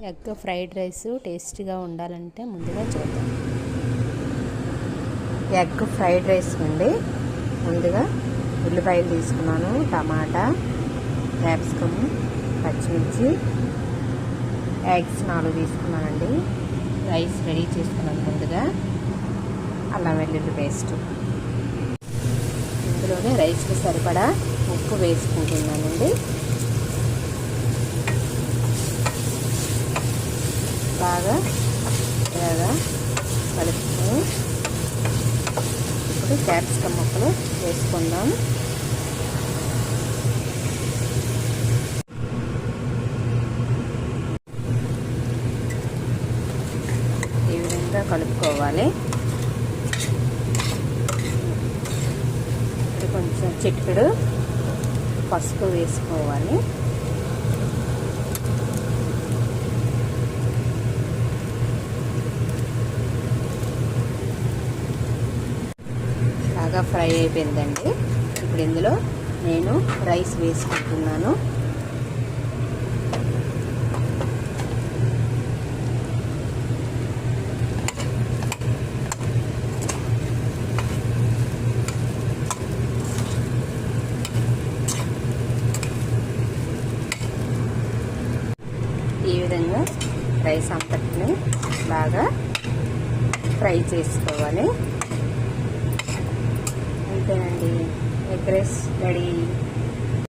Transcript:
Egg fried rice టేస్టీగా ఉండాలంటే ముందుగా చూద్దాం. ఎగ్ ఫ్రైడ్ రైస్ అండి. ముందుగా ఉల్లిపాయలు తీసుకున్నాను, టమాటా, క్యాప్సికమ్, పచ్చిమిర్చి, ఎగ్స్ 4 తీసుకున్నానండి. రైస్ రెడీ చేసుకున్నాను. ముందుగా అల్లం వెల్లుల్లి పేస్ట్, ఇందులోనే రైస్కి సరిపడా ఉప్పు వేసుకుంటున్నానండి. బాగా ఇలాగా కలుపుకొని ఇప్పుడు క్యాప్సికమ్ ముక్కలు వేసుకుందాం. ఈ విధంగా కలుపుకోవాలి. ఇప్పుడు కొంచెం చిటికెడు పసుపు వేసుకోవాలి. బాగా ఫ్రై అయిపోయిందండి. ఇప్పుడు ఇందులో నేను రైస్ వేసుకుంటున్నాను. ఈ విధంగా రైస్ అంతటిని బాగా ఫ్రై చేసుకోవాలి. అంతేనండి, ఎగ్ రైస్ రెడీ.